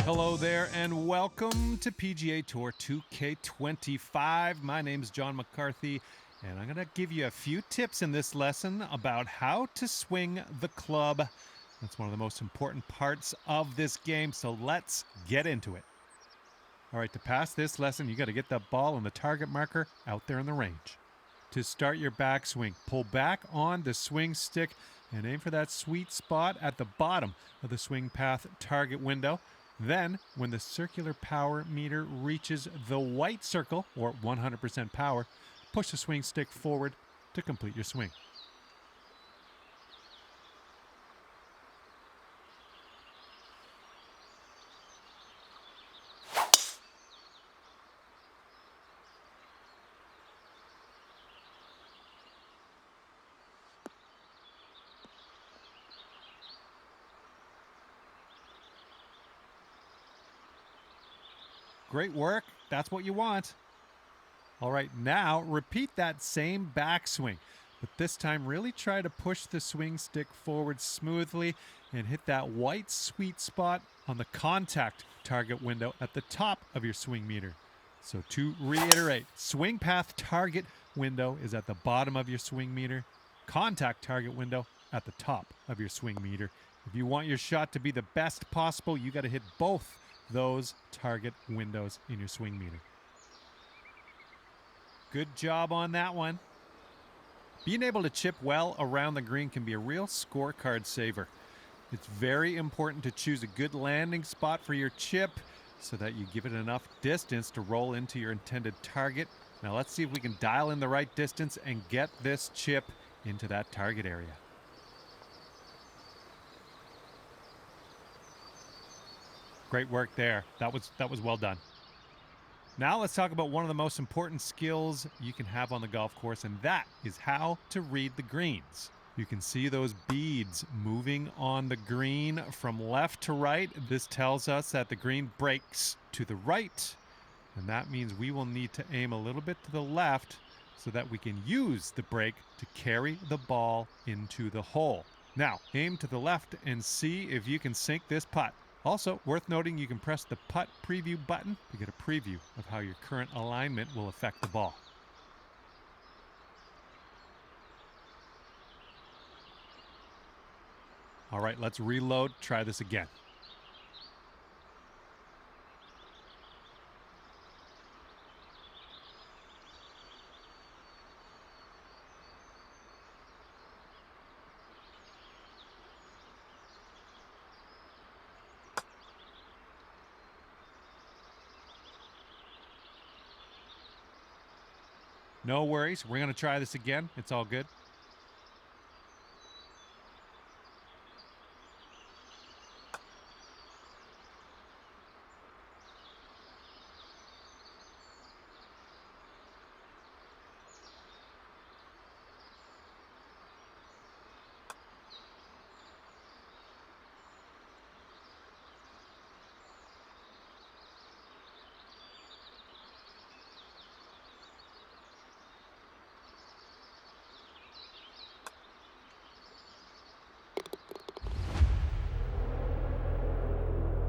Hello there and welcome to PGA Tour 2K25. My name is John McCarthy and I'm going to give you a few tips in this lesson about how to swing the club. That's one of the most important parts of this game, so let's get into it. All right, to pass this lesson, you got to get the ball and the target marker out there in the range. To start your backswing, pull back on the swing stick and aim for that sweet spot at the bottom of the swing path target window. Then, when the circular power meter reaches the white circle, or 100% power, push the swing stick forward to complete your swing. Great work. That's what you want. All right, now repeat that same backswing, but this time really try to push the swing stick forward smoothly and hit that white sweet spot on the contact target window at the top of your swing meter. So to reiterate, swing path target window is at the bottom of your swing meter, contact target window at the top of your swing meter. If you want your shot to be the best possible, you got to hit both those target windows in your swing meter. Good job on that one. Being able to chip well around the green can be a real scorecard saver. It's very important to choose a good landing spot for your chip so that you give it enough distance to roll into your intended target. Now let's see if we can dial in the right distance and get this chip into that target area. Great work there. That was well done. Now let's talk about one of the most important skills you can have on the golf course, and that is how to read the greens. You can see those beads moving on the green from left to right. This tells us that the green breaks to the right, and that means we will need to aim a little bit to the left so that we can use the break to carry the ball into the hole. Now, aim to the left and see if you can sink this putt. Also, worth noting, you can press the putt preview button to get a preview of how your current alignment will affect the ball. All right, let's reload. Try this again. No worries. We're going to try this again. It's all good.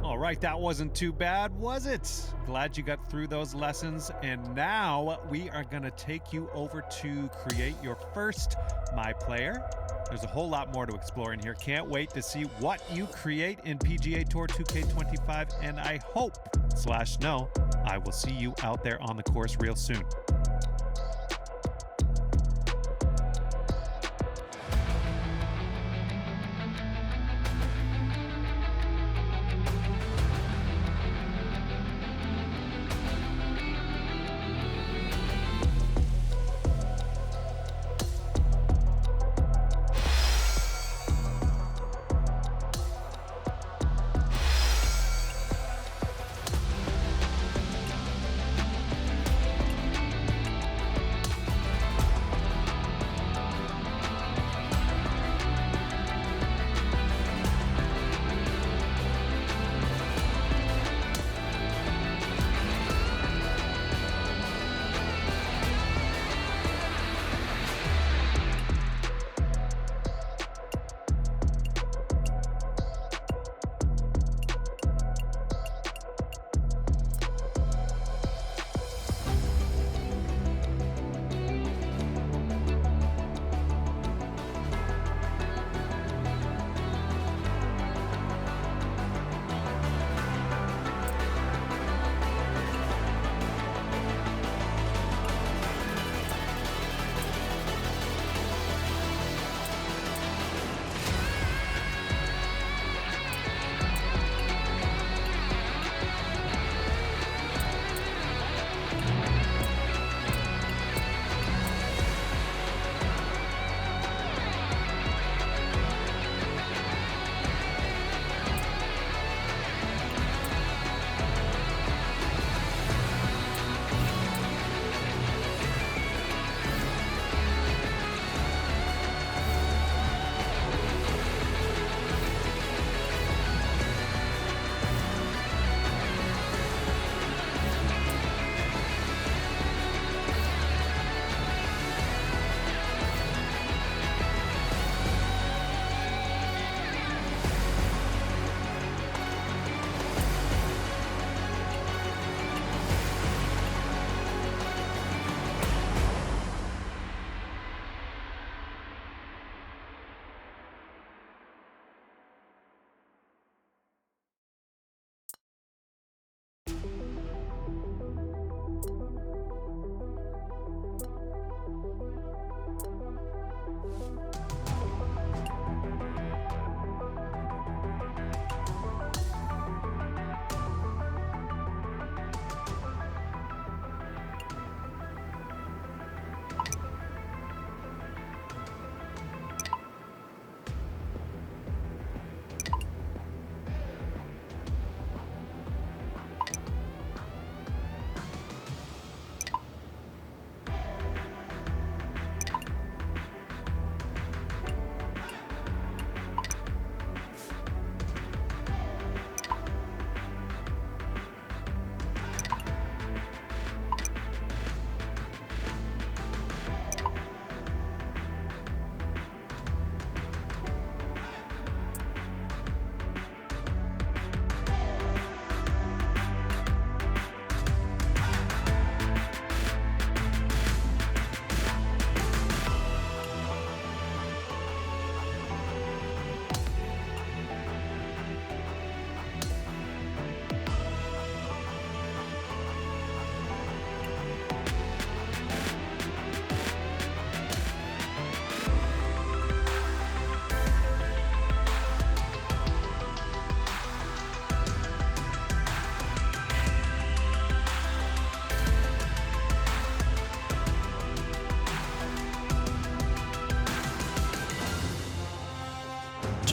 All right, that wasn't too bad, was it? Glad you got through those lessons. And now we are going to take you over to create your first MyPlayer. There's a whole lot more to explore in here. Can't wait to see what you create in PGA Tour 2K25. And I hope/know I will see you out there on the course real soon.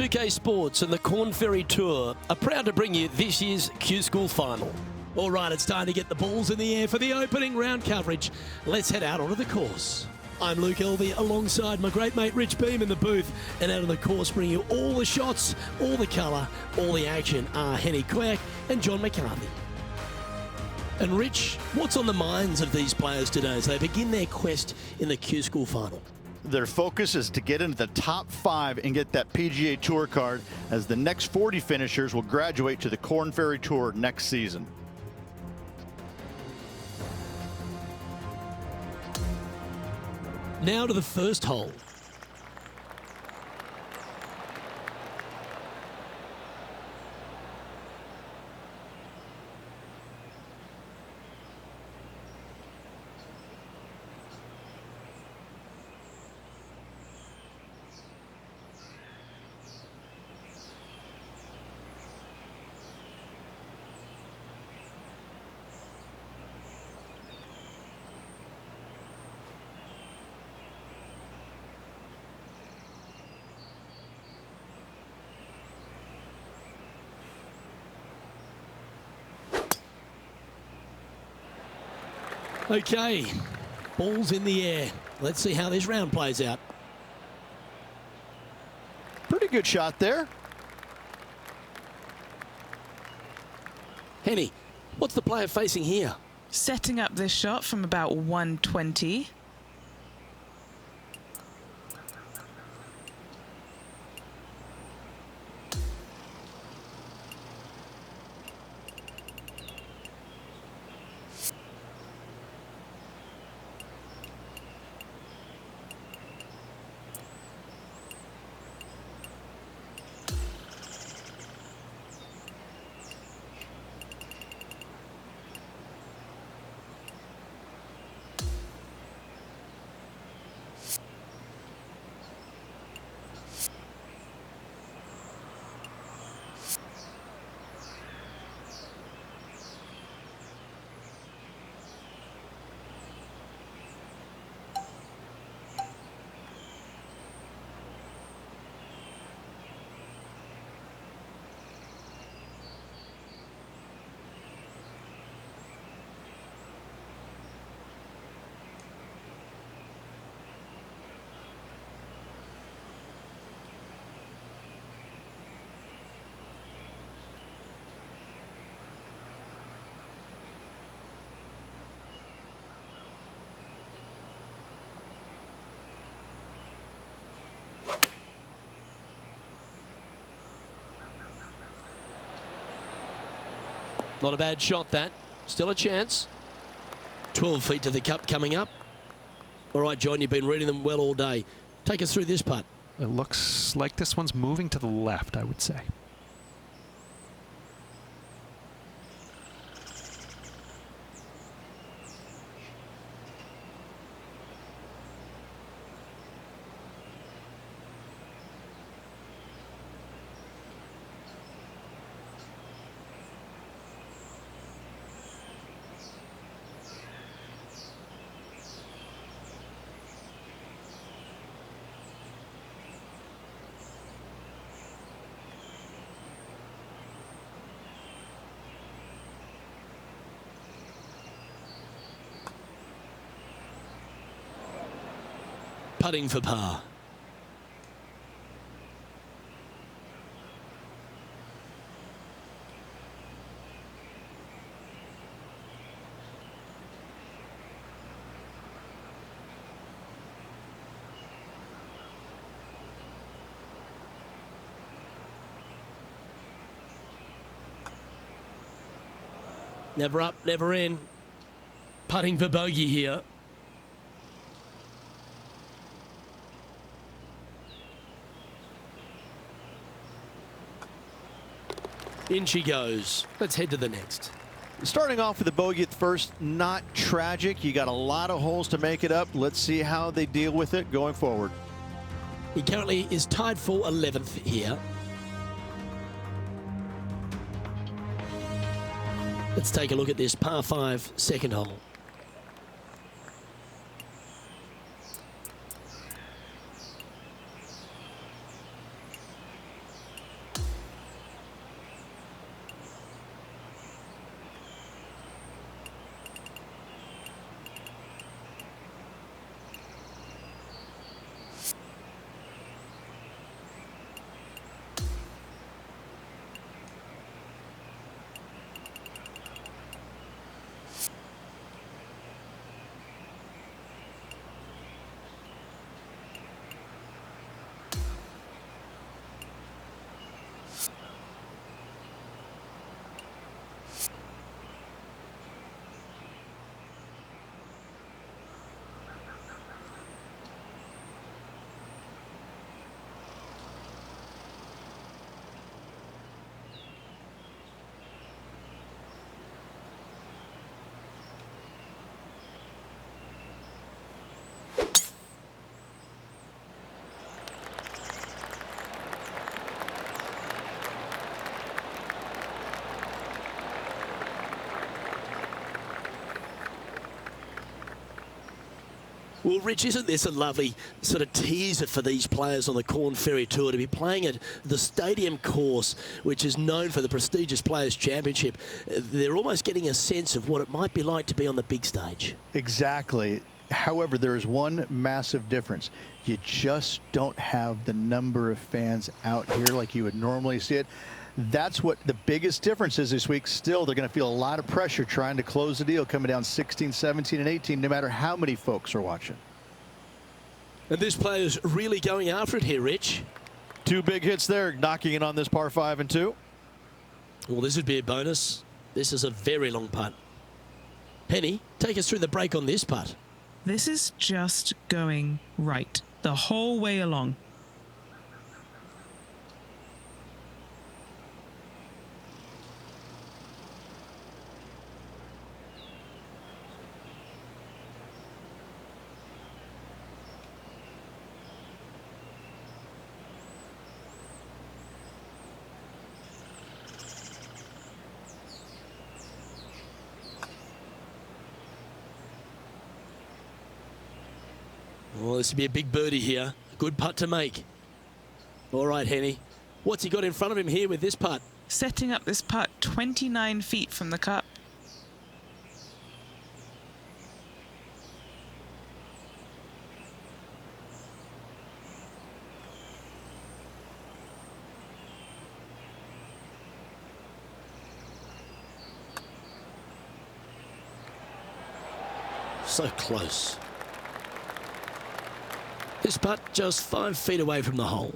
2K Sports and the Corn Ferry Tour are proud to bring you this year's Q School Final. All right, it's time to get the balls in the air for the opening round coverage. Let's head out onto the course. I'm Luke Elvey alongside my great mate Rich Beam in the booth, and out on the course bringing you all the shots, all the colour, all the action are Henny Quack and John McCarthy. And Rich, what's on the minds of these players today as they begin their quest in the Q School Final? Their focus is to get into the top 5 and get that PGA Tour card, as the next 40 finishers will graduate to the Corn Ferry Tour next season. Now to the first hole. Okay, balls in the air. Let's see how this round plays out. Pretty good shot there. Henny, what's the player facing here? Setting up this shot from about 120. Not a bad shot, that. Still a chance. 12 feet to the cup coming up. All right, John, you've been reading them well all day. Take us through this putt. It looks like this one's moving to the left, I would say. Putting for par. Never up, never in. Putting for bogey here. In she goes. Let's head to the next. Starting off with a bogey at the first, not tragic. You got a lot of holes to make it up. Let's see how they deal with it going forward. He currently is tied for 11th here. Let's take a look at this par 5 second hole. Well, Rich, isn't this a lovely sort of teaser for these players on the Corn Ferry Tour to be playing at the stadium course, which is known for the prestigious Players' Championship? They're almost getting a sense of what it might be like to be on the big stage. Exactly. However, there is one massive difference. You just don't have the number of fans out here like you would normally see it. That's what the biggest difference is this week. Still, they're going to feel a lot of pressure trying to close the deal, coming down 16, 17, and 18, no matter how many folks are watching. And this player's really going after it here, Rich. 2 big hits there, knocking in on this par 5 and 2. Well, this would be a bonus. This is a very long putt. Penny, take us through the break on this putt. This is just going right the whole way along. Well, this would be a big birdie here. A good putt to make. All right, Henny. What's he got in front of him here with this putt? Setting up this putt 29 feet from the cup. So close. This putt just 5 feet away from the hole.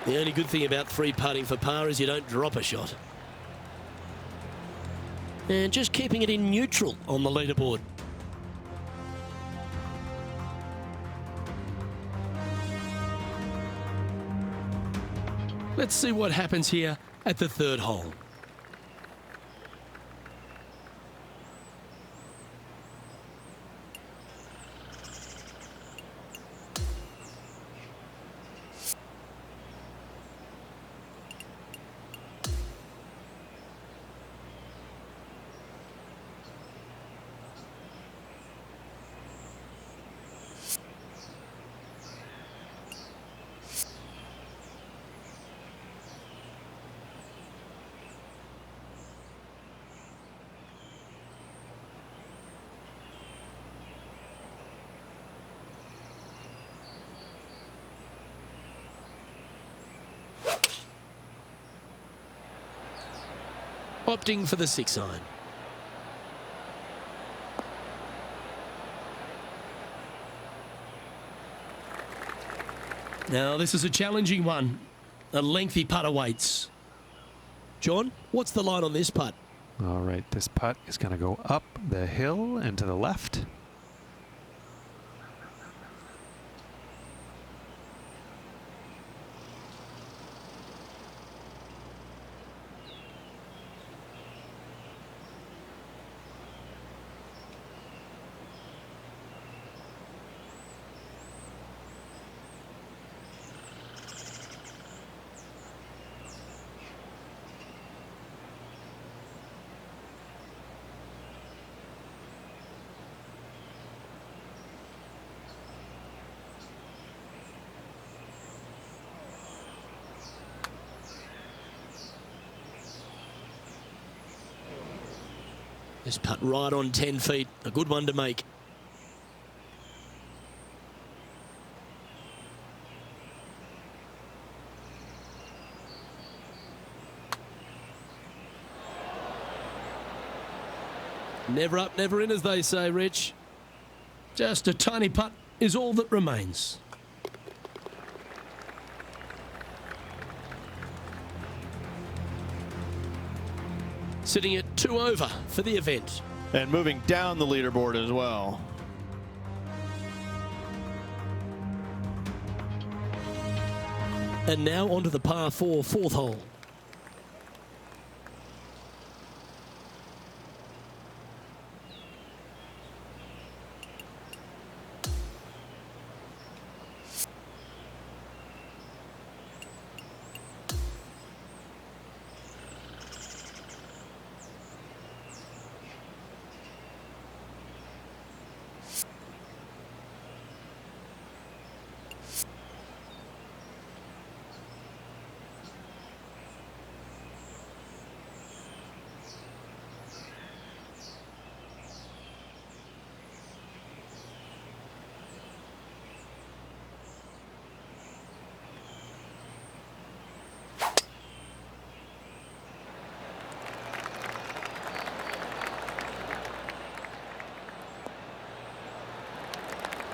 The only good thing about 3 putting for par is you don't drop a shot. And just keeping it in neutral on the leaderboard. Let's see what happens here at the 3rd hole. Opting for the 6 iron. Now this is a challenging one. A lengthy putt awaits. John, what's the line on this putt? All right, this putt is going to go up the hill and to the left. This putt right on 10 feet. A good one to make. Never up, never in, as they say, Rich. Just a tiny putt is all that remains. Sitting at 2 over for the event. And moving down the leaderboard as well. And now onto the par 4 4th hole.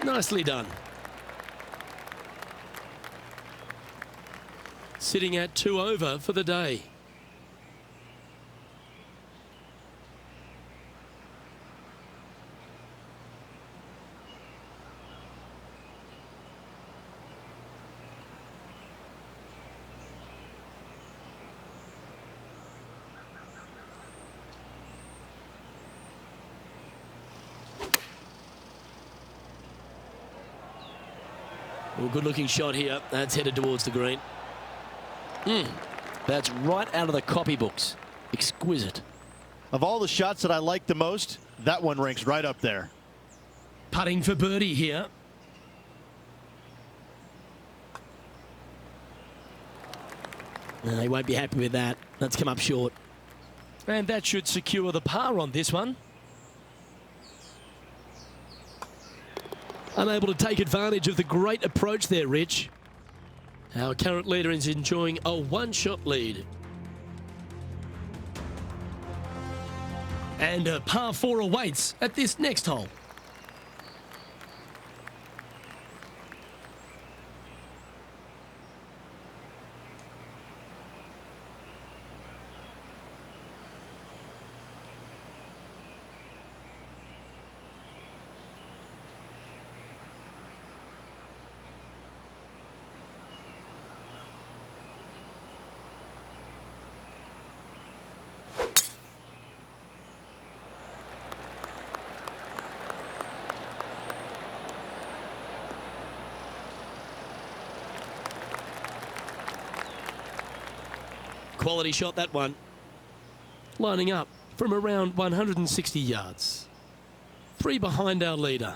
Nicely done. Sitting at 2 over for the day. Well, good looking shot here. That's headed towards the green. That's right out of the copybooks. Exquisite. Of all the shots that I like the most, that one ranks right up there. Putting for birdie here. They won't be happy with that. That's come up short. And that should secure the par on this one. Unable to take advantage of the great approach there, Rich. Our current leader is enjoying a one-shot lead. And a par 4 awaits at this next hole. Quality shot, that one. Lining up from around 160 yards. 3 behind our leader.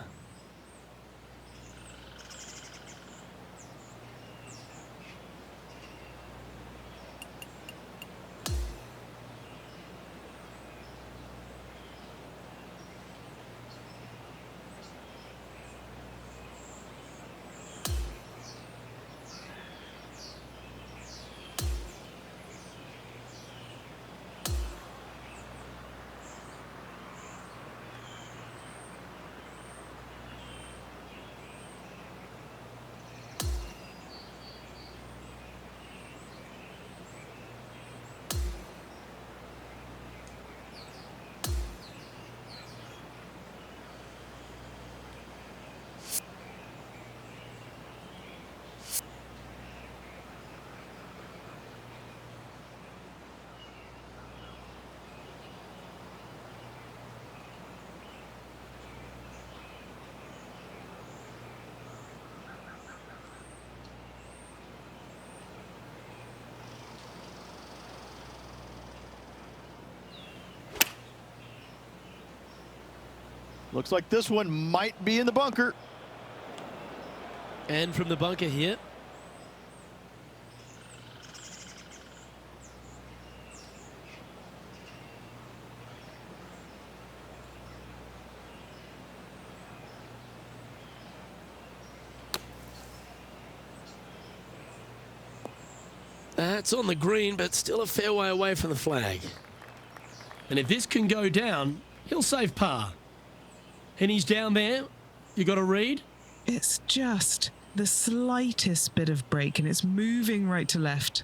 Looks like this one might be in the bunker. And from the bunker here. That's on the green, but still a fair way away from the flag. And if this can go down, he'll save par. And he's down there. You got a read? It's just the slightest bit of break and it's moving right to left.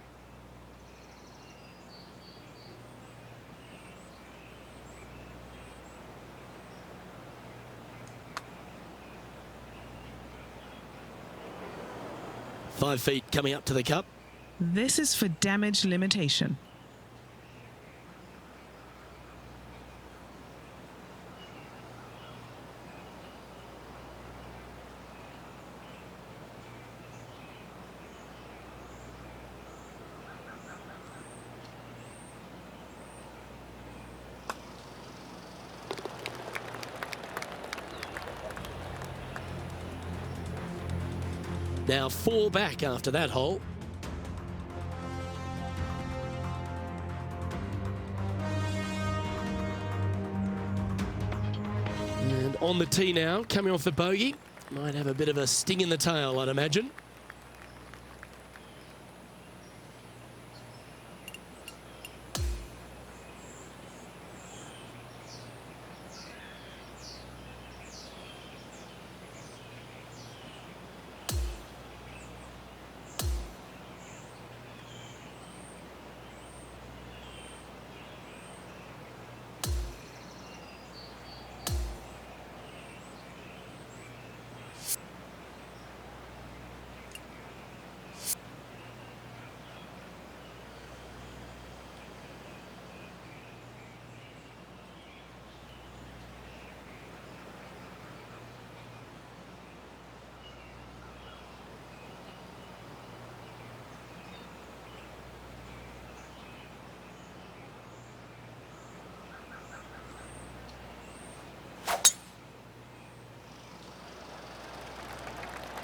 Five feet coming up to the cup. This is for damage limitation. Now 4 back after that hole. And on the tee now, coming off the bogey. Might have a bit of a sting in the tail, I'd imagine.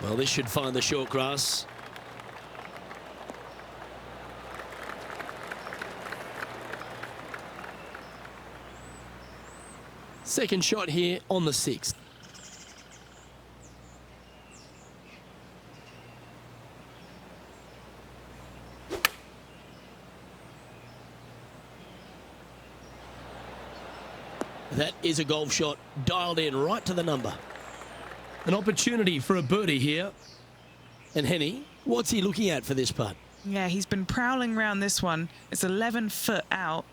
Well, this should find the short grass. Second shot here on the 6th. That is a golf shot dialed in right to the number. An opportunity for a birdie here. And Henny, what's he looking at for this putt? Yeah, he's been prowling around this one. It's 11 foot out.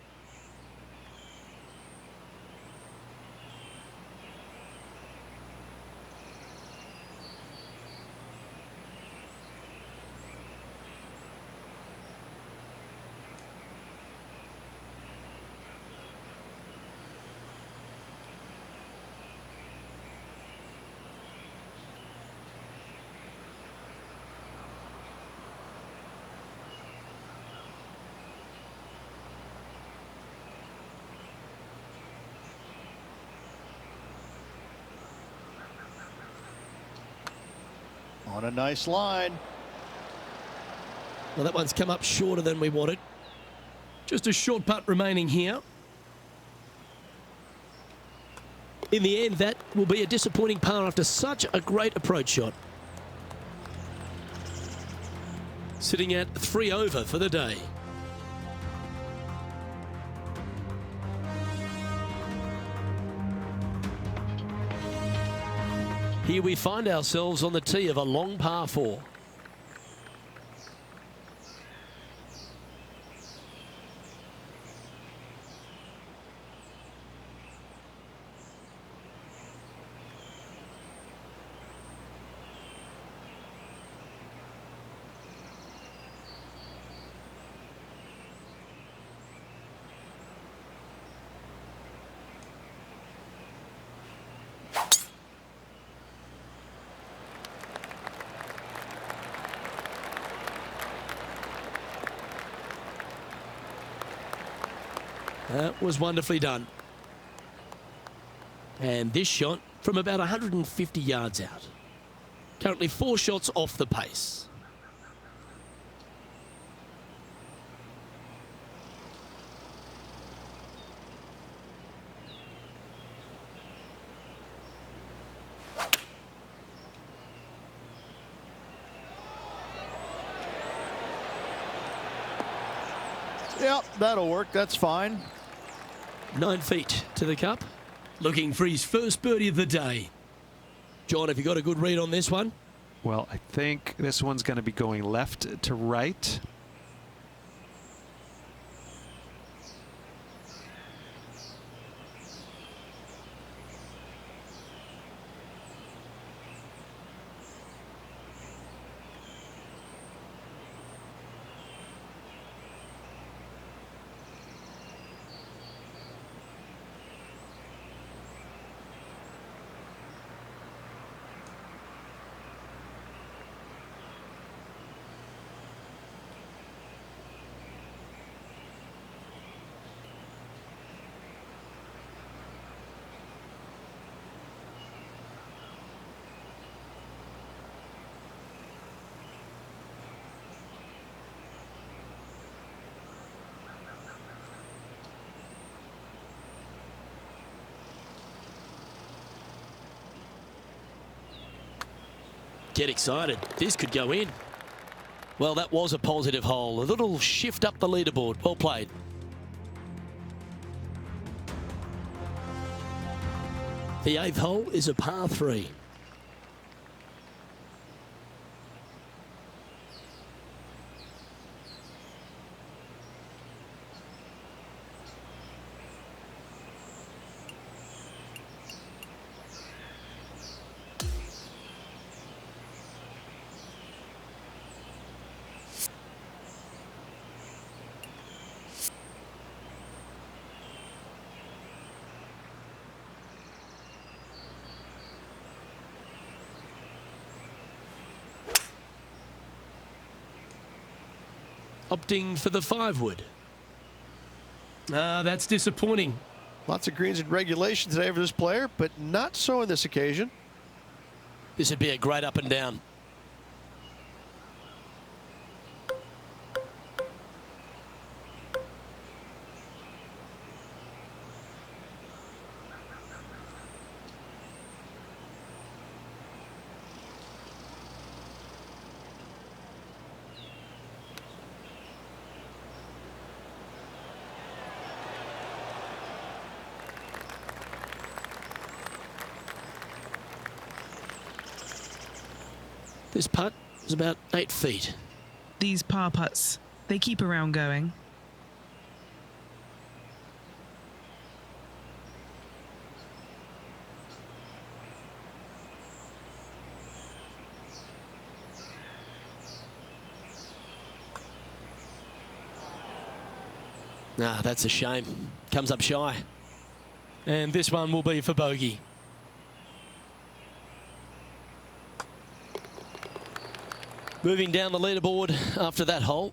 On a nice line. Well, that one's come up shorter than we wanted. Just a short putt remaining here. In the end, that will be a disappointing par after such a great approach shot. Sitting at 3 over for the day. Here we find ourselves on the tee of a long par 4. That was wonderfully done. And this shot from about 150 yards out. Currently 4 shots off the pace. Yep, that'll work. That's fine. 9 feet to the cup. Looking for his first birdie of the day. John, have you got a good read on this one? Well, I think this one's going to be going left to right. Get excited. This could go in. Well, that was a positive hole. A little shift up the leaderboard. Well played. The 8th hole is a par 3. Opting for the 5 wood. That's disappointing. Lots of greens in regulation today for this player, but not so on this occasion. This would be a great up and down. This putt is about 8 feet. These par putts, they keep a round going. Ah, that's a shame. Comes up shy. And this one will be for bogey. Moving down the leaderboard after that hole.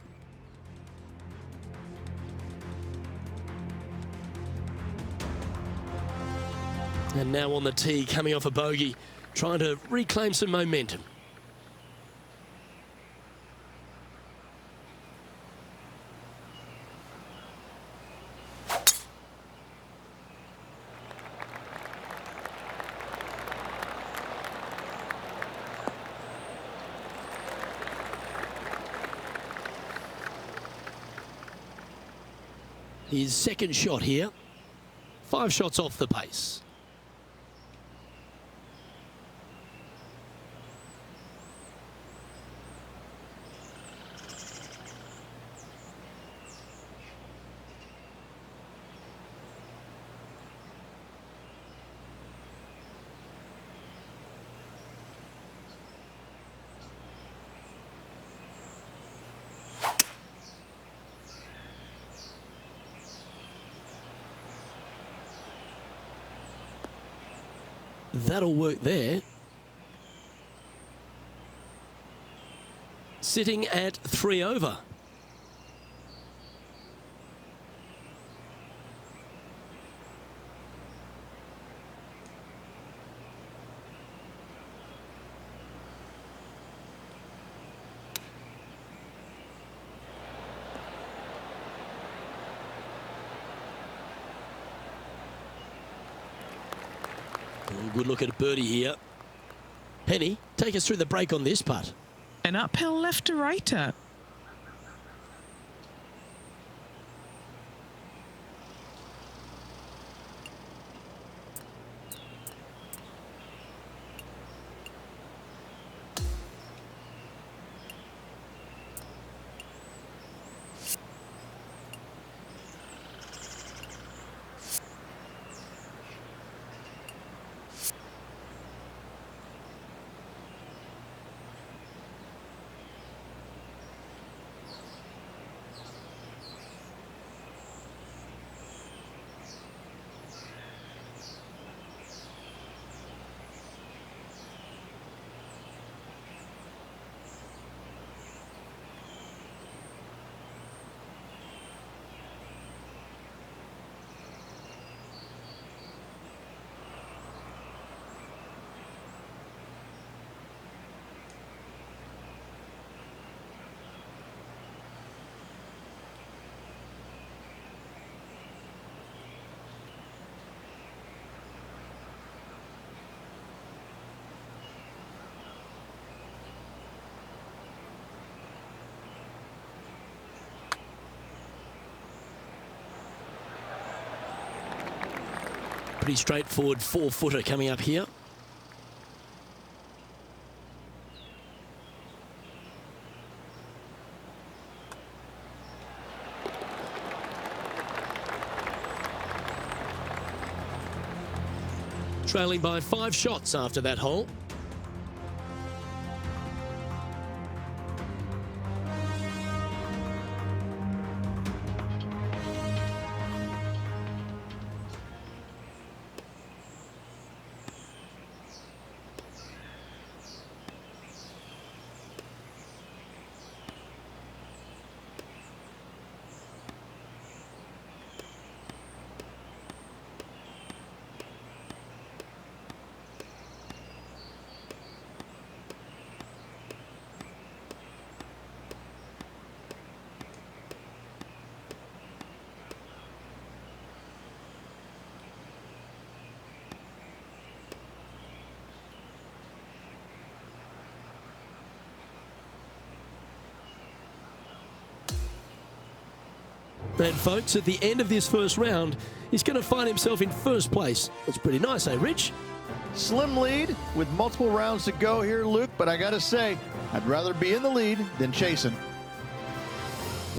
And now on the tee, coming off a bogey, trying to reclaim some momentum. His second shot here. 5 shots off the pace. That'll work there. Sitting at 3 over. Good look at a birdie here. Penny, take us through the break on this putt. An uphill left to righter. Pretty straightforward 4-footer coming up here. Trailing by 5 shots after that hole. And folks, at the end of this first round, he's going to find himself in first place. That's pretty nice, eh, Rich? Slim lead with multiple rounds to go here, Luke, but I got to say, I'd rather be in the lead than chasing.